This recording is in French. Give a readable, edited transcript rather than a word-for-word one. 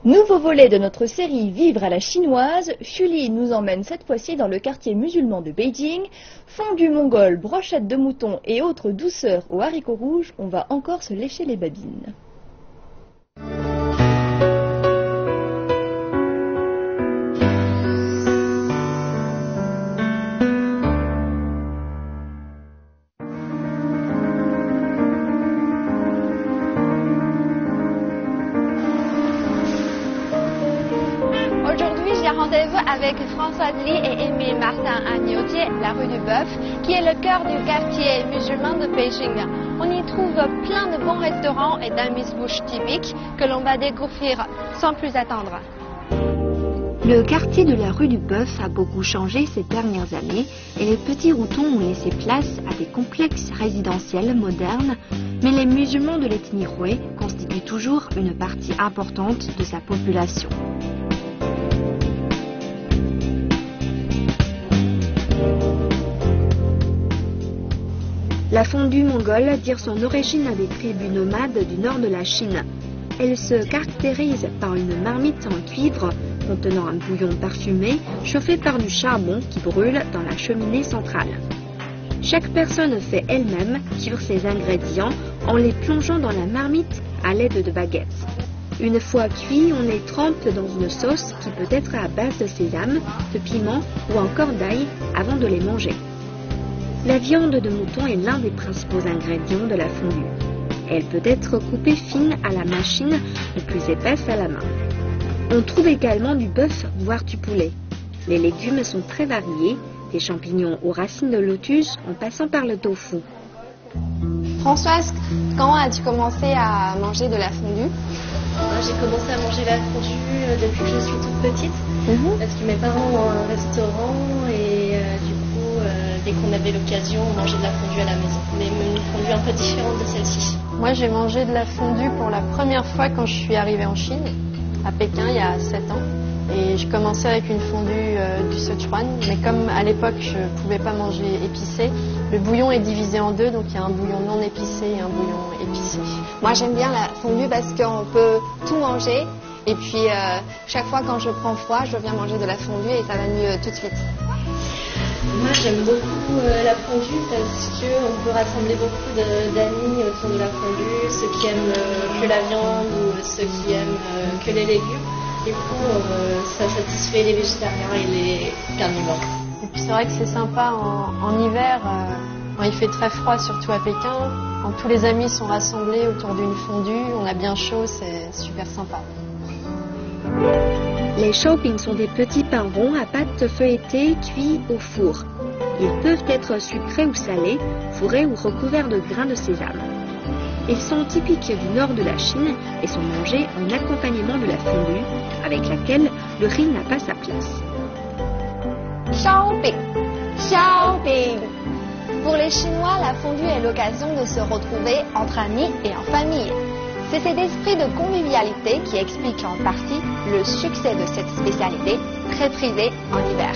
Nouveau volet de notre série Vivre à la chinoise, Julie nous emmène cette fois-ci dans le quartier musulman de Beijing. Fondue mongole, brochettes de mouton et autres douceurs aux haricots rouges, on va encore se lécher les babines. Aujourd'hui, j'ai rendez-vous avec Françoise Ly et Émile Martin à Niotier, la rue du Bœuf, qui est le cœur du quartier musulman de Beijing. On y trouve plein de bons restaurants et d'amuse-bouche typiques que l'on va découvrir sans plus attendre. Le quartier de la rue du Bœuf a beaucoup changé ces dernières années et les petits routons ont laissé place à des complexes résidentiels modernes, mais les musulmans de l'ethnie Hui constituent toujours une partie importante de sa population. La fondue mongole tire son origine à des tribus nomades du nord de la Chine. Elle se caractérise par une marmite en cuivre contenant un bouillon parfumé chauffé par du charbon qui brûle dans la cheminée centrale. Chaque personne fait elle-même cuire ses ingrédients en les plongeant dans la marmite à l'aide de baguettes. Une fois cuits, on les trempe dans une sauce qui peut être à base de sésame, de piment ou encore d'ail avant de les manger. La viande de mouton est l'un des principaux ingrédients de la fondue. Elle peut être coupée fine à la machine ou plus épaisse à la main. On trouve également du bœuf, voire du poulet. Les légumes sont très variés, des champignons aux racines de lotus en passant par le tofu. Françoise, quand as-tu commencé à manger de la fondue? J'ai commencé à manger la fondue depuis que je suis toute petite, parce que mes parents ont un restaurant et du coup, dès qu'on avait l'occasion, on mangeait de la fondue à la maison. Mais une fondue un peu différente de celle-ci. Moi, j'ai mangé de la fondue pour la première fois quand je suis arrivée en Chine, à Pékin, il y a 7 ans. Et je commençais avec une fondue du Sichuan, mais comme à l'époque je ne pouvais pas manger épicé, le bouillon est divisé en deux, donc il y a un bouillon non épicé et un bouillon épicé. Moi j'aime bien la fondue parce qu'on peut tout manger, et puis chaque fois quand je prends froid, je viens manger de la fondue et ça va mieux tout de suite. Moi j'aime beaucoup la fondue parce qu'on peut rassembler beaucoup d'amis autour de la fondue, ceux qui aiment que la viande ou ceux qui aiment que les légumes. Du coup, ça satisfait les végétariens et les carnivores. Et puis c'est vrai que c'est sympa en hiver, quand il fait très froid, surtout à Pékin, quand tous les amis sont rassemblés autour d'une fondue, on a bien chaud, c'est super sympa. Les shaoping sont des petits pains ronds à pâte feuilletée cuits au four. Ils peuvent être sucrés ou salés, fourrés ou recouverts de grains de sésame. Ils sont typiques du nord de la Chine et sont mangés en accompagnement de la fondue, avec laquelle le riz n'a pas sa place. Shaoping, Shaoping. Pour les Chinois, la fondue est l'occasion de se retrouver entre amis et en famille. C'est cet esprit de convivialité qui explique en partie le succès de cette spécialité très prisée en hiver.